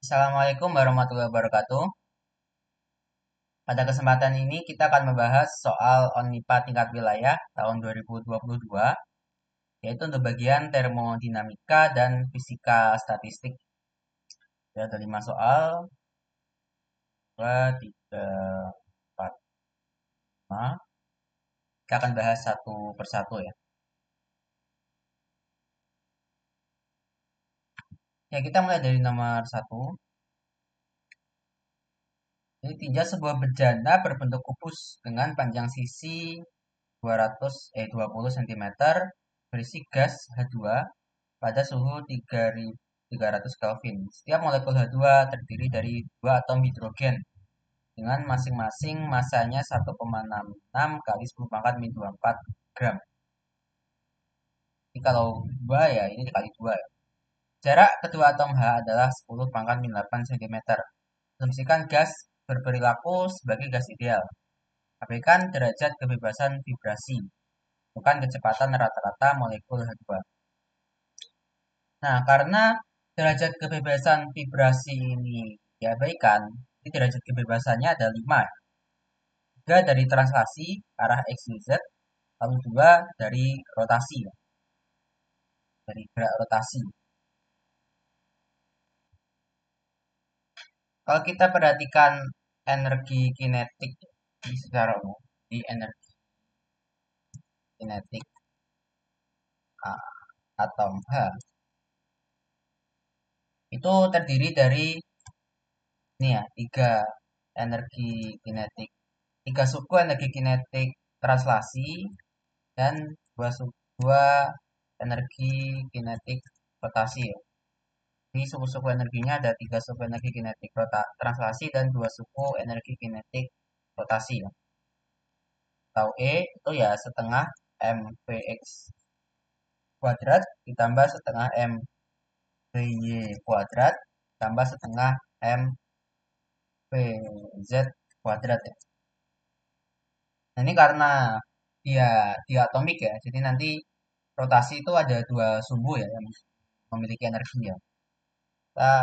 Assalamualaikum warahmatullahi wabarakatuh. Pada kesempatan ini kita akan membahas soal ONMIPA tingkat wilayah tahun 2022, yaitu untuk bagian termodinamika dan fisika statistik. Ya, ada 5 soal, 2, 3, 4, 5. Kita akan bahas satu persatu ya. Ya, kita mulai dari nomor 1. Ini tinjau sebuah bejana berbentuk kubus dengan panjang sisi 20 cm berisi gas H2 pada suhu 3300 Kelvin. Setiap molekul H2 terdiri dari dua atom hidrogen dengan masing-masing masanya 1,66 kali 10 pangkat min 24 gram. Jadi kalau 2 ya ini dikali 2 ya. Jarak kedua atom H adalah 10 pangkat min 8 cm. Asumsikan gas berperilaku sebagai gas ideal. Abaikan derajat kebebasan vibrasi, bukan kecepatan rata-rata molekul H2. Nah, karena derajat kebebasan vibrasi ini diabaikan, jadi derajat kebebasannya ada 5. 3 dari translasi arah X, Y, Z, lalu 2 dari rotasi, dari gerak rotasi. Kalau kita perhatikan energi kinetik secara umum, di energi kinetik atom H, itu terdiri dari ini ya, 3 energi kinetik, 3 suku energi kinetik translasi dan 2 energi kinetik rotasi ya. Ini suku-suku energinya ada 3 suku energi kinetik translasi dan 2 suku energi kinetik rotasi ya. Atau E itu ya setengah mvx kuadrat ditambah setengah mvy kuadrat tambah setengah mvz kuadrat ya. Nah, ini karena dia diatomik ya, jadi nanti rotasi itu ada 2 sumbu ya yang memiliki energi ya. Kita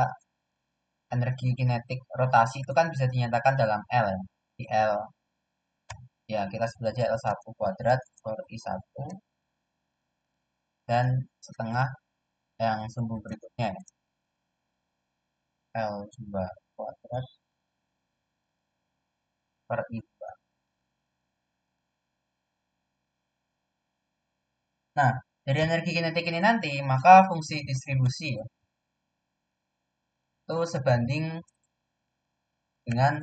energi kinetik rotasi itu kan bisa dinyatakan dalam L ya. Di L ya kita sebut aja L1 kuadrat per I1 dan setengah yang sumbu berikutnya ya. L2 kuadrat per I2. Nah, dari energi kinetik ini nanti maka fungsi distribusi ya, itu sebanding dengan,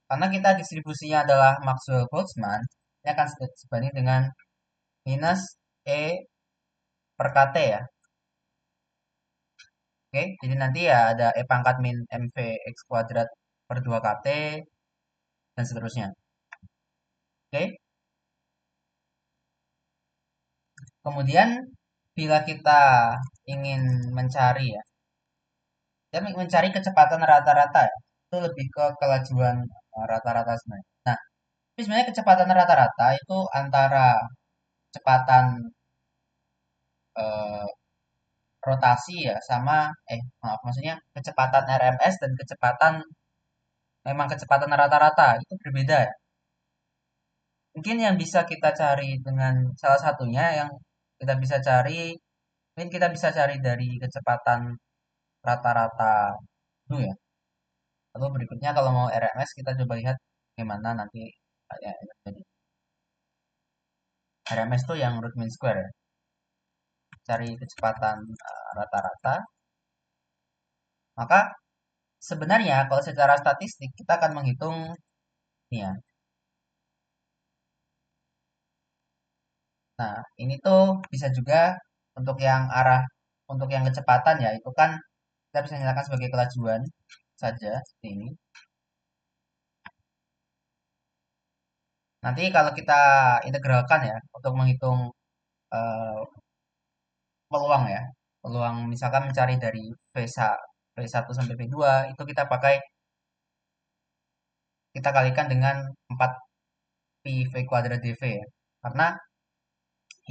karena kita distribusinya adalah Maxwell-Boltzmann, ini akan sebanding dengan minus E per KT ya. Oke, jadi nanti ya ada E pangkat min mvx kuadrat per 2 KT dan seterusnya. Oke, kemudian bila kita ingin mencari ya, kita mencari kecepatan rata-rata ya, itu lebih ke kelajuan rata-rata sebenarnya. Nah, tapi sebenarnya kecepatan rata-rata itu antara kecepatan eh, rotasi ya sama maaf maksudnya kecepatan RMS dan kecepatan memang kecepatan rata-rata itu berbeda ya. Mungkin yang bisa kita cari dengan salah satunya yang kita bisa cari, mungkin kita bisa cari dari kecepatan rata-rata dulu ya. Lalu berikutnya kalau mau RMS kita coba lihat gimana nanti ya, jadi RMS itu yang root mean square ya. Cari kecepatan rata-rata. Maka sebenarnya kalau secara statistik kita akan menghitung ini ya. Nah, ini tuh bisa juga untuk yang arah untuk yang kecepatan ya, itu kan kita bisa nyalakan sebagai kelajuan saja seperti ini. Nanti kalau kita integralkan ya untuk menghitung eh, peluang ya, peluang misalkan mencari dari V1 sampai V2 itu kita kalikan dengan 4 pi V kuadrat dV ya. Karena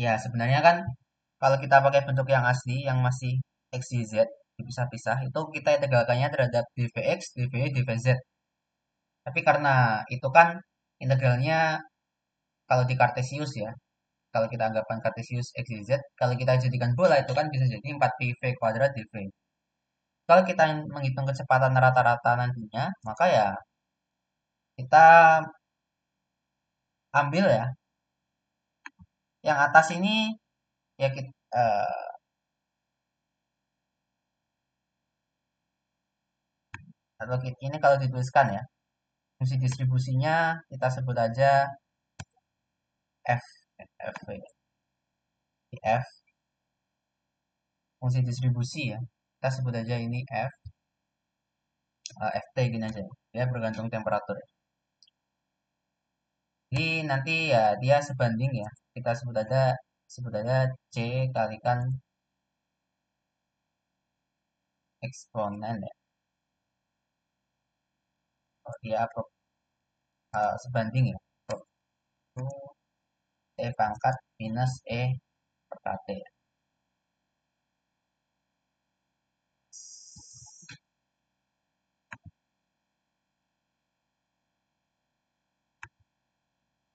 ya sebenarnya kan kalau kita pakai bentuk yang asli yang masih X, Y, Z dipisah-pisah, itu kita integralkannya terhadap dvx, dvy, dvz. Tapi karena itu kan integralnya kalau di Kartesius ya, kalau kita anggapkan Kartesius x, y, z, kalau kita jadikan bola itu kan bisa jadi 4πv kuadrat dv. Kalau kita menghitung kecepatan rata-rata nantinya, maka ya kita ambil ya yang atas ini ya kita, atau ini kalau dituliskan ya fungsi distribusinya kita sebut aja f f fungsi distribusi ya, kita sebut aja ini f, ft gini aja ya, bergantung temperatur ya. Jadi nanti ya dia sebanding ya, kita sebut aja c kalikan eksponen ya. Oh, dia sebanding ya, itu e pangkat minus e per kt ya.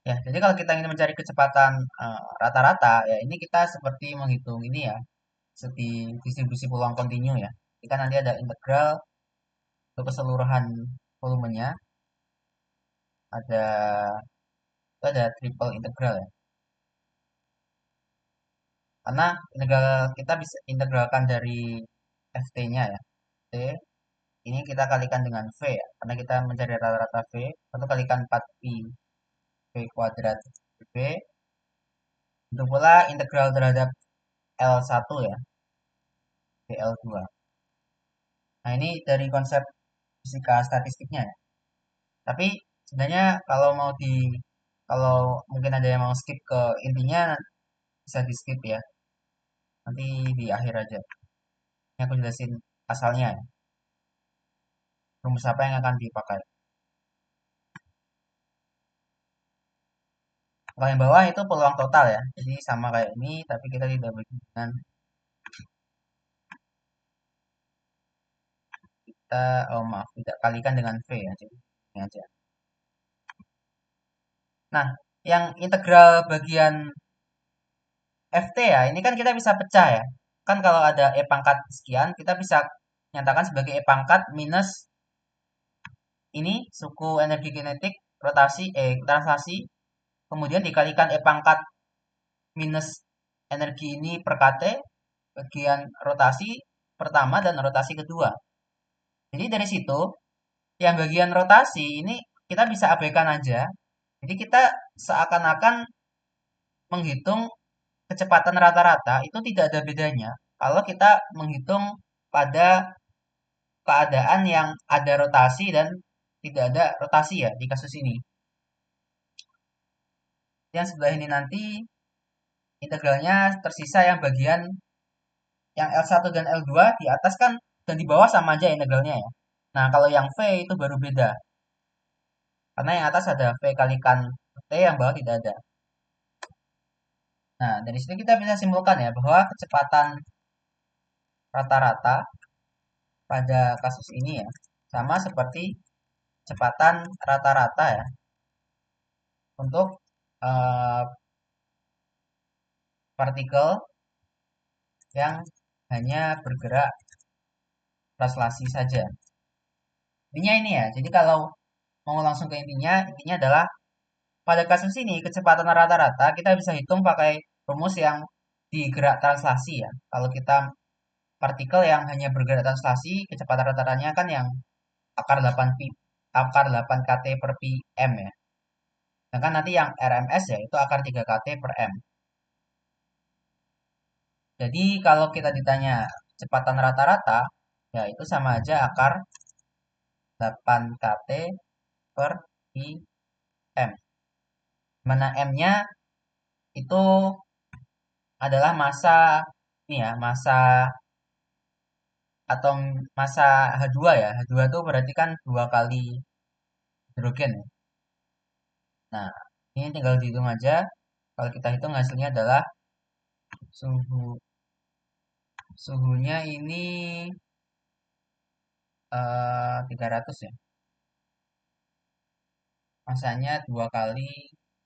Ya, jadi kalau kita ingin mencari kecepatan rata-rata ya, ini kita seperti menghitung ini ya, segi distribusi peluang kontinu ya. Jika nanti ada integral untuk keseluruhan volumenya, ada itu ada triple integral ya. Karena integral kita bisa integralkan dari ft-nya ya. T ini kita kalikan dengan v ya, karena kita mencari rata-rata v, lalu kalikan 4pi v kuadrat v. Itu pula integral terhadap L1 ya, dl2. Nah, ini dari konsep fisika statistiknya ya. Tapi sebenarnya kalau mungkin ada yang mau skip ke intinya, bisa di skip ya. Nanti di akhir aja. Ini aku jelasin asalnya ya. Rumus apa yang akan dipakai. Kalau yang bawah itu peluang total ya. Jadi sama kayak ini, tapi kita tidak bagi dengan oh maaf, tidak kalikan dengan V ya. Jadi ini aja. Nah, yang integral bagian FT ya, ini kan kita bisa pecah ya. Kan kalau ada E pangkat sekian, kita bisa nyatakan sebagai E pangkat minus ini suku energi kinetik translasi, kemudian dikalikan E pangkat minus energi ini per KT, bagian rotasi pertama dan rotasi kedua. Jadi dari situ, yang bagian rotasi ini kita bisa abaikan aja. Jadi kita seakan-akan menghitung kecepatan rata-rata itu tidak ada bedanya kalau kita menghitung pada keadaan yang ada rotasi dan tidak ada rotasi ya di kasus ini. Yang sebelah ini nanti integralnya tersisa yang bagian yang L1 dan L2 di atas kan dan di bawah sama aja integralnya ya. Nah, kalau yang V itu baru beda. Karena yang atas ada V kalikan T, yang bawah tidak ada. Nah, dari sini kita bisa simpulkan ya bahwa kecepatan rata-rata pada kasus ini ya sama seperti kecepatan rata-rata ya untuk uh, partikel yang hanya bergerak translasi saja. Intinya ini ya. Jadi kalau mau langsung ke intinya adalah pada kasus ini kecepatan rata-rata kita bisa hitung pakai rumus yang digerak translasi ya. Kalau kita partikel yang hanya bergerak translasi, kecepatan rata-ratanya kan yang akar 8 kT per pm ya. Sedangkan nanti yang RMS ya itu akar 3 kT per m. Jadi kalau kita ditanya kecepatan rata-rata, ya itu sama aja akar 8 kT per pm. Mana m-nya itu adalah massa ini ya, massa atom massa H2 ya. H2 itu berarti kan 2 kali hidrogen ya. Nah, ini tinggal dihitung aja. Kalau kita hitung hasilnya adalah suhunya ini 300 ya. Masanya 2 kali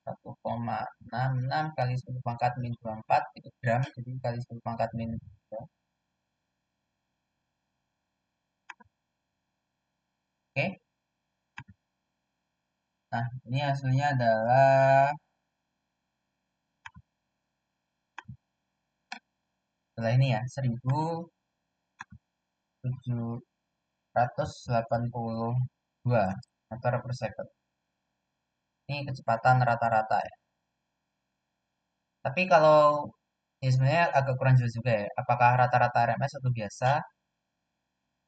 1,66 kali 10 pangkat min 24 itu gram, jadi kali 10 pangkat min 3. Oke. Nah, ini hasilnya adalah setelah ini ya 1782 meter per second. Ini kecepatan rata-rata ya. Tapi kalau ya sebenarnya agak kurang jelas juga ya. Apakah rata-rata RMS atau biasa?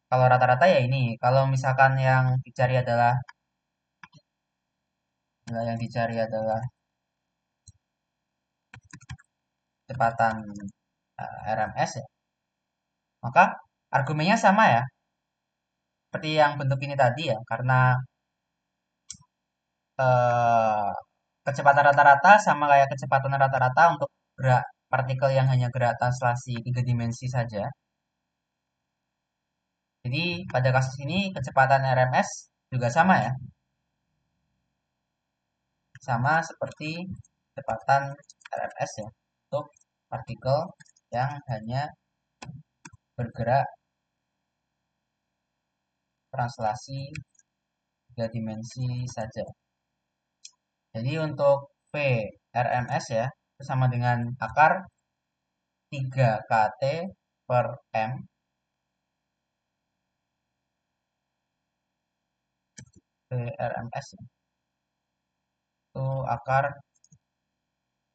Kalau rata-rata ya ini. Kalau misalkan yang dicari adalah kecepatan RMS ya, maka argumennya sama ya. Seperti yang bentuk ini tadi ya, karena eh, kecepatan rata-rata sama kayak kecepatan rata-rata untuk gerak partikel yang hanya gerak translasi 3 dimensi saja. Jadi pada kasus ini kecepatan RMS juga sama ya. Sama seperti kecepatan RMS ya untuk partikel yang hanya bergerak translasi 3 dimensi saja. Jadi untuk V RMS ya itu sama dengan akar 3 kT per M. V RMS ya, itu akar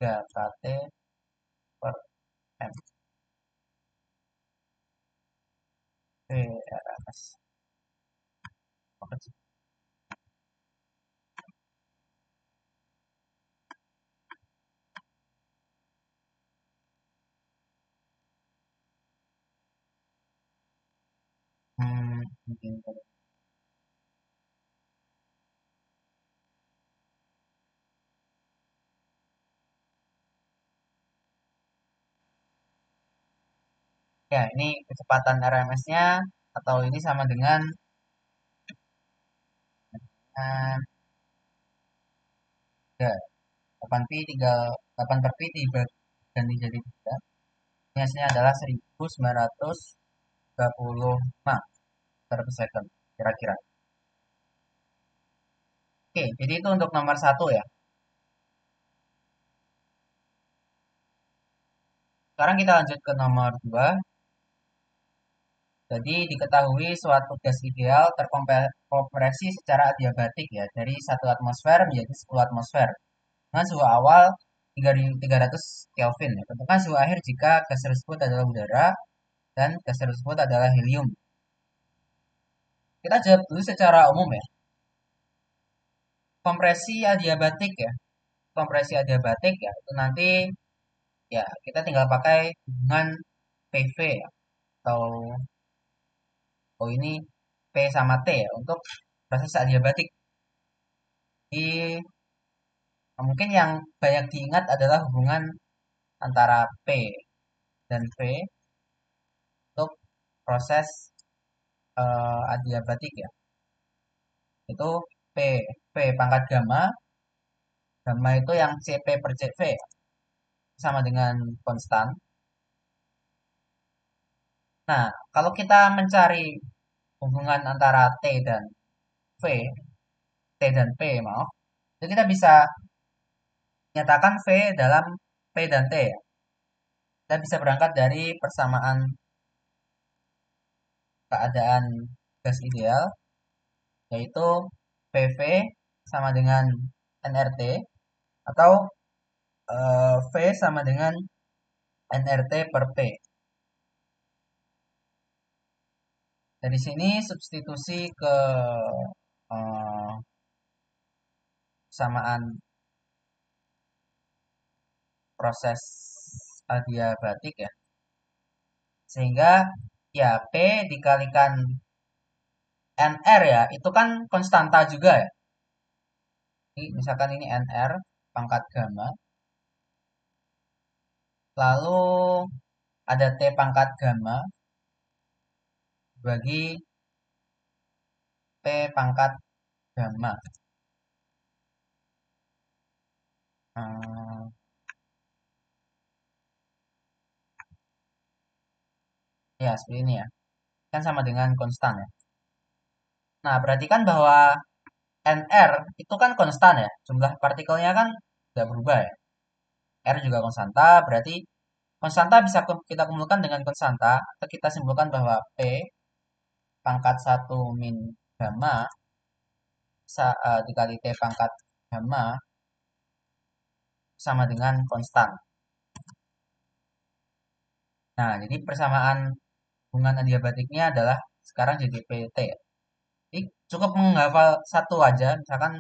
3 kT per M. V RMS. Mungkin. Ya, ini kecepatan RMS-nya atau ini sama dengan 3. 8 pi 3 8 per pi diganti jadi 3. Ini hasilnya adalah 1935 meter per second kira-kira. Oke, jadi itu untuk nomor 1 ya. Sekarang kita lanjut ke nomor 2. Jadi diketahui suatu gas ideal terkompresi secara adiabatik ya dari 1 atmosfer menjadi 10 atmosfer dengan suhu awal 300 Kelvin ya. Tentukan suhu akhir jika gas tersebut adalah udara dan gas tersebut adalah helium. Kita jawab dulu secara umum ya. Kompresi adiabatik ya. Kompresi adiabatik ya itu nanti ya kita tinggal pakai hubungan PV ya atau ini P sama T ya untuk proses adiabatik. Di mungkin yang banyak diingat adalah hubungan antara P dan V untuk proses adiabatik ya. Itu P, P pangkat gamma, gamma itu yang CP per CV ya, sama dengan konstan. Nah, kalau kita mencari hubungan antara T dan V, T dan P, maaf, jadi kita bisa nyatakan V dalam P dan T ya. Kita bisa berangkat dari persamaan keadaan gas ideal, yaitu PV sama dengan nRT, atau V sama dengan nRT per P. Dari sini substitusi ke eh, persamaan proses adiabatik ya. Sehingga ya P dikalikan NR ya, itu kan konstanta juga ya. Jadi, misalkan ini NR pangkat gamma, lalu ada T pangkat gamma bagi pangkat gamma. Hmm, ya, seperti ini ya. Kan sama dengan konstan ya. Nah, perhatikan bahwa NR itu kan konstan ya. Jumlah partikelnya kan tidak berubah ya. R juga konstanta, berarti konstanta bisa kita kumpulkan dengan konstanta, atau kita simpulkan bahwa P pangkat satu min gamma dikali T pangkat gamma sama dengan konstan. Nah, jadi persamaan hubungan adiabatiknya adalah sekarang jadi PT ya. Jadi cukup menghafal satu aja, misalkan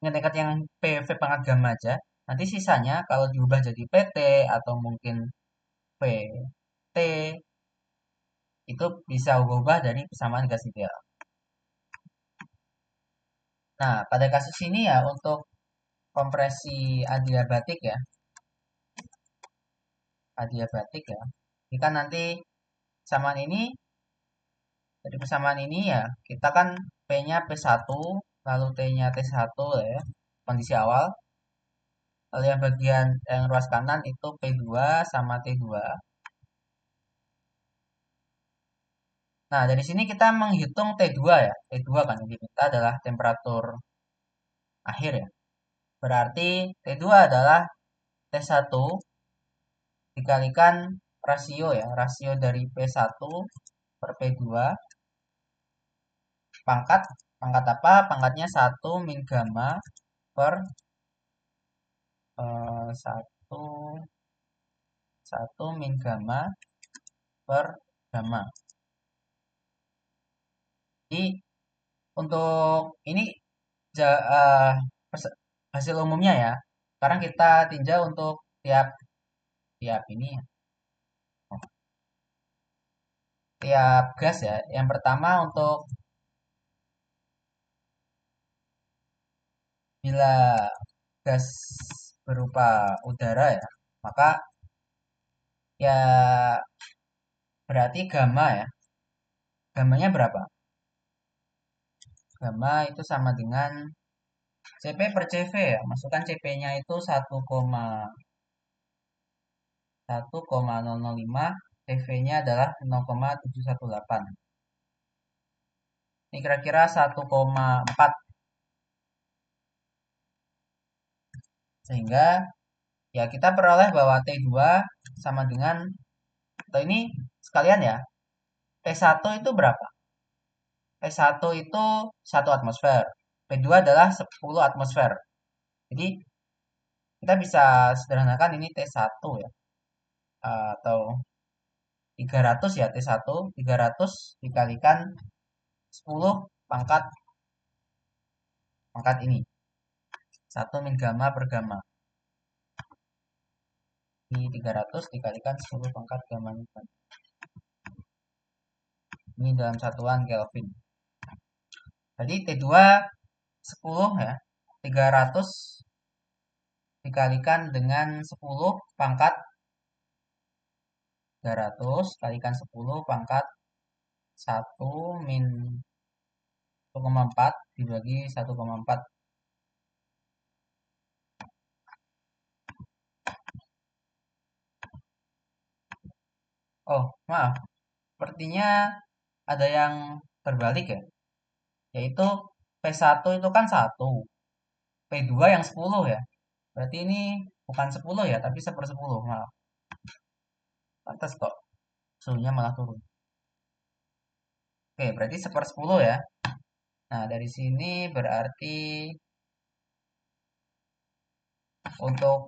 ngedekat yang PV pangkat gamma aja. Nanti sisanya kalau diubah jadi PT atau mungkin PT itu bisa ubah-ubah dari persamaan gas ideal. Nah, pada kasus ini ya untuk kompresi adiabatik ya, adiabatik ya. Jika nanti persamaan ini dari persamaan ini ya, kita kan P-nya P1, lalu T-nya T1 ya, kondisi awal. Lalu yang bagian yang ruas kanan itu P2 sama T2. Nah, dari sini kita menghitung T2 ya. T2 kan yang diminta adalah temperatur akhir ya. Berarti T2 adalah T1 dikalikan rasio ya. Rasio dari P1 per P2 pangkat. Pangkat apa? Pangkatnya 1 min gamma per 1 min gamma per gamma. Jadi untuk ini hasil umumnya ya. Sekarang kita tinjau untuk tiap tiap ini ya, tiap gas ya. Yang pertama untuk bila gas berupa udara ya, maka ya berarti gamma ya. Gammanya berapa? Gamma itu sama dengan Cp per Cv ya. Masukkan Cp-nya itu 1,0005, Cv-nya adalah 0,718. Ini kira-kira 1,4. Sehingga ya kita peroleh bahwa T2 sama dengan, atau ini sekalian ya, P1 itu berapa? P1 itu 1 atmosfer. P2 adalah 10 atmosfer. Jadi kita bisa sederhanakan ini T1 ya. Atau 300 ya T1. 300 dikalikan 10 pangkat pangkat ini. 1 min gamma per gamma. Di 300 dikalikan 10 pangkat gamma. Ini dalam satuan Kelvin. Jadi T2 10 ya. 300 dikalikan dengan 10 pangkat 300 kalikan 10 pangkat 1 min 1,4 dibagi 1,4. Oh, maaf. Sepertinya ada yang terbalik ya. Yaitu P1 itu kan 1. P2 yang 10 ya. Berarti ini bukan 10 ya, tapi 1/10. Maaf. Pantas kok. Suhunya malah turun. Oke, berarti 1/10 ya. Nah, dari sini berarti untuk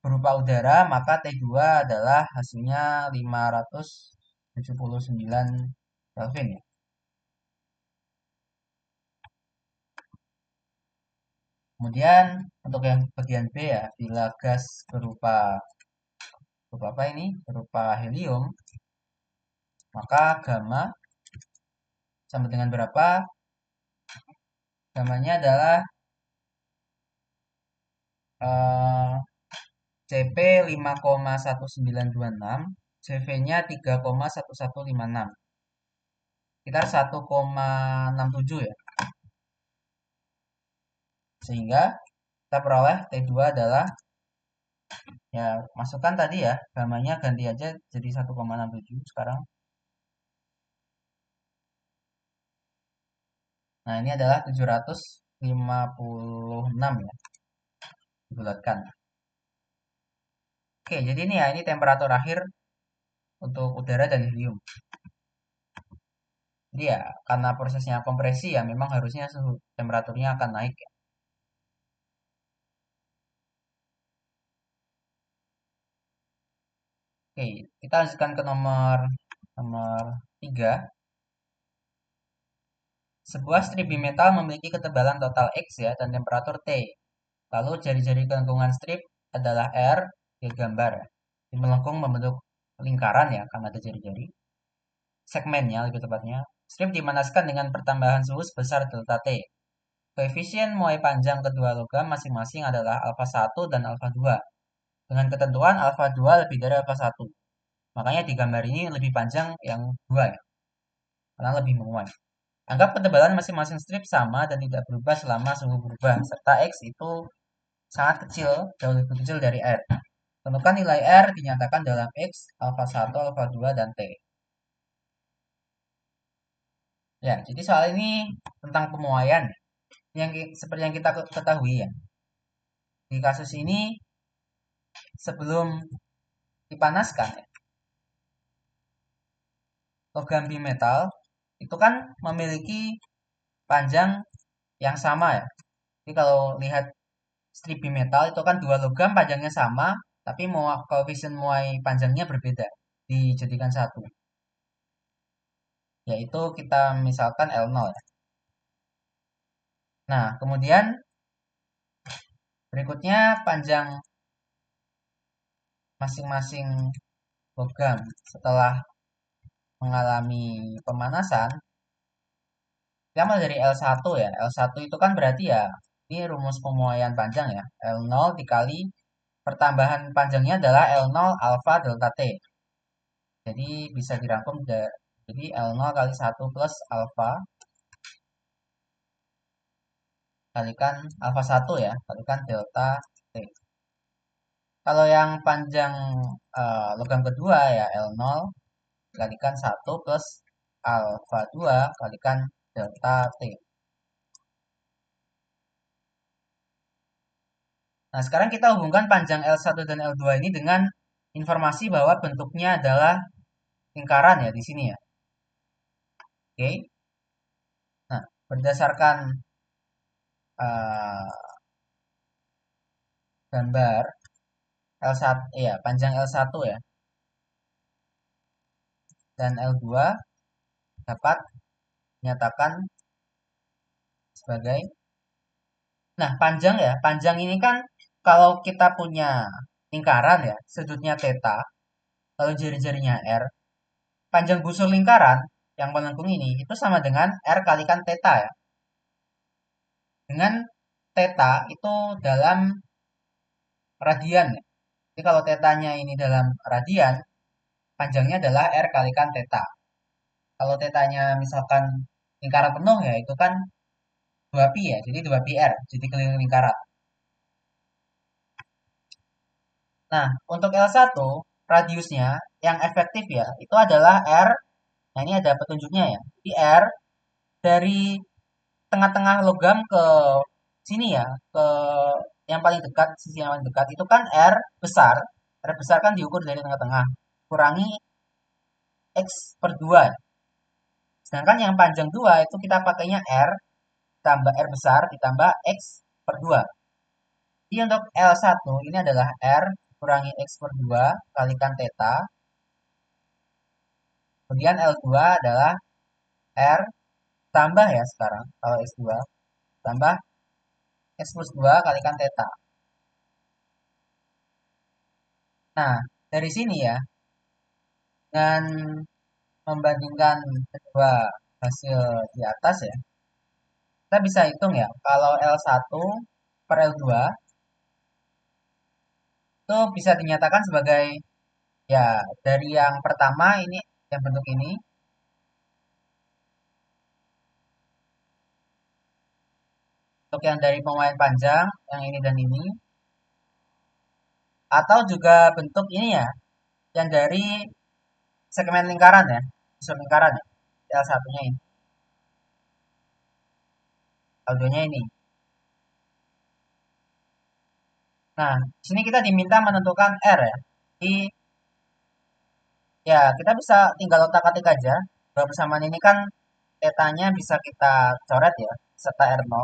berupa udara, maka T2 adalah hasilnya 579 Kelvin ya. Kemudian untuk yang bagian B ya, bila gas berupa berupa apa ini? Berupa helium, maka gamma sama dengan berapa? Gammanya adalah eh, Cp 5,1926, Cv-nya 3,1156. sekitar 1,67 ya. Sehingga kita peroleh T2 adalah, ya masukkan tadi ya, gamanya ganti aja jadi 1,67 sekarang. Nah, ini adalah 756 ya, dibulatkan. Oke, jadi ini ya, ini temperatur akhir untuk udara dan helium. Jadi ya, karena prosesnya kompresi ya, memang harusnya suhu temperaturnya akan naik ya. Oke, kita lanjutkan ke nomor nomor 3. Sebuah strip bimetal memiliki ketebalan total X ya dan temperatur T. Lalu jari-jari kelengkungan strip adalah R, ya gambar ya. Di melengkung membentuk lingkaran ya, karena ada jari-jari. Segmennya lebih tepatnya. Strip dimanaskan dengan pertambahan suhu sebesar delta T. Koefisien muai panjang kedua logam masing-masing adalah alfa 1 dan alfa 2. Dengan ketentuan alfa 2 lebih dari alfa 1. Makanya di gambar ini lebih panjang yang 2 ya, karena lebih menguat. Anggap ketebalan masing-masing strip sama dan tidak berubah selama suhu berubah, serta X itu sangat kecil, jauh lebih kecil dari R. Tentukan nilai R dinyatakan dalam X, alfa 1, alfa 2, dan T. Ya, jadi soal ini tentang pemuaian. Yang seperti yang kita ketahui ya. Di kasus ini sebelum dipanaskan ya, logam bimetal itu kan memiliki panjang yang sama ya. Jadi kalau lihat strip bimetal itu kan dua logam panjangnya sama, tapi koefisien muai panjangnya berbeda, dijadikan satu. Yaitu kita misalkan L0 ya. Nah, kemudian berikutnya panjang masing-masing logam setelah mengalami pemanasan, kita mulai dari L1 ya. L1 itu kan berarti ya, ini rumus pemuaian panjang ya. L0 dikali pertambahan panjangnya adalah L0 alfa delta T. Jadi bisa dirangkum jadi L0 kali 1 plus alfa kalikan alfa 1 ya, kalikan delta T. Kalau yang panjang logam kedua ya L0 kalikan 1 plus alfa 2 kalikan delta T. Nah, sekarang kita hubungkan panjang L1 dan L2 ini dengan informasi bahwa bentuknya adalah lingkaran ya di sini ya. Oke. Nah, berdasarkan uh, gambar L1 ya, panjang L1 ya dan L2 dapat dinyatakan sebagai, nah, panjang ya. Panjang ini kan kalau kita punya lingkaran ya, sudutnya theta, lalu jari-jarinya R, panjang busur lingkaran yang melengkung ini itu sama dengan R kalikan theta ya. Dengan theta itu dalam radian ya. Jadi kalau tetanya ini dalam radian, panjangnya adalah R kalikan theta. Kalau tetanya misalkan lingkaran penuh ya, itu kan 2pi ya, jadi 2pi R, jadi keliling lingkaran. Nah, untuk L1, radiusnya yang efektif ya, itu adalah R, nah ini ada petunjuknya ya, di R dari tengah-tengah logam ke sini ya, ke yang paling dekat, sisi yang paling dekat, itu kan R besar kan diukur dari tengah-tengah, kurangi X per 2. Sedangkan yang panjang 2 itu kita pakainya R, tambah R besar, ditambah X per 2. Jadi untuk L1 ini adalah R kurangi X per 2 kalikan theta. Kemudian L2 adalah R tambah ya sekarang, kalau X2, tambah X plus 2 kalikan theta. Nah, dari sini ya, dengan membandingkan kedua hasil di atas ya, kita bisa hitung ya, kalau L1 per L2 itu bisa dinyatakan sebagai, ya, dari yang pertama ini, yang bentuk ini, untuk yang dari pemain panjang, yang ini dan ini, atau juga bentuk ini ya, yang dari segmen lingkaran ya, segmen lingkaran ya, salah satunya ini, saldonya ini. Nah, di sini kita diminta menentukan R ya. Jadi, ya kita bisa tinggal otak-atik aja. Bahwa persamaan ini kan tetanya bisa kita coret ya, serta R0.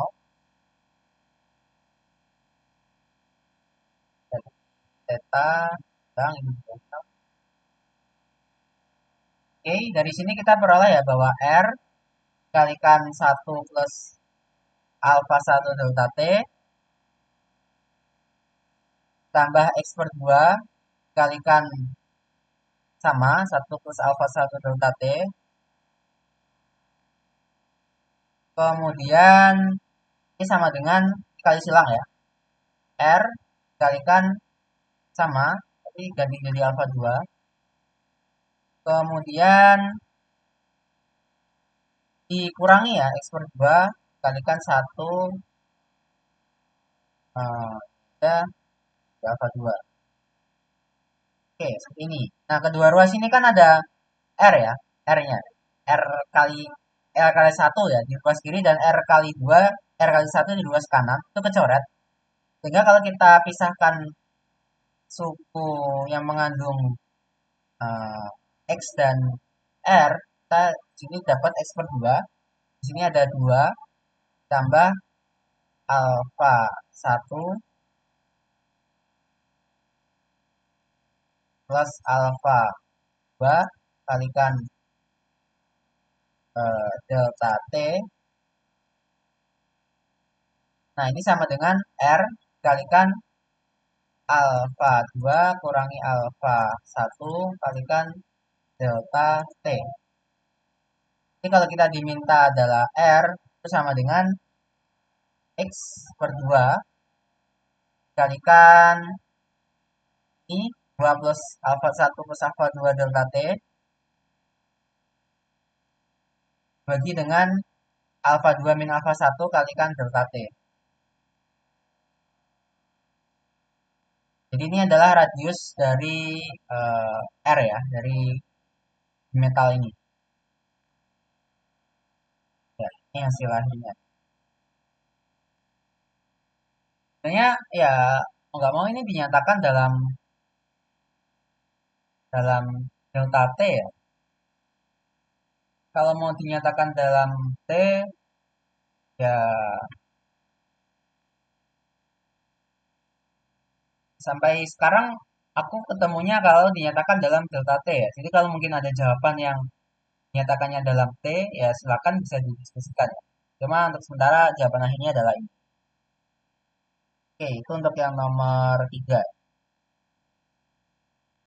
Dan Theta, sedang ini. Oke, dari sini kita peroleh ya bahwa R kalikan 1 plus alpha 1 delta T tambah X per 2 kalikan sama 1 plus alpha 1 delta T. Kemudian ini sama dengan kali silang ya. R kalikan sama, tapi ganti jadi alpha 2. Kemudian dikurangi ya X per 2 kalikan 1 ya, alpha 2. Oke, seperti ini. Nah, kedua ruas ini kan ada R ya, R-nya. R kali R kali 1 ya di ruas kiri dan R kali 1 di ruas kanan itu kecoret. Sehingga kalau kita pisahkan suku yang mengandung eh, X dan R, kita di sini dapat X per 2. Di sini ada 2 tambah alpha 1 plus alpha 2 kalikan delta T. Nah, ini sama dengan R kalikan alpha 2 kurangi alpha 1 kalikan delta T. Jadi kalau kita diminta adalah R, itu sama dengan X per 2 kalikan I 2 plus alpha 1 plus alpha 2 delta T bagi dengan alpha 2 min alpha 1 kalikan delta T. Jadi ini adalah radius dari R ya, dari metal ini. Ya, ini hasil akhirnya. Sebenarnya ya mau nggak mau ini dinyatakan dalam dalam delta T ya. Kalau mau dinyatakan dalam T ya sampai sekarang aku ketemunya kalau dinyatakan dalam delta T ya. Jadi kalau mungkin ada jawaban yang dinyatakannya dalam T ya silakan bisa didiskusikan ya. Cuma untuk sementara jawaban akhirnya adalah ini. Oke, itu untuk yang nomor 3.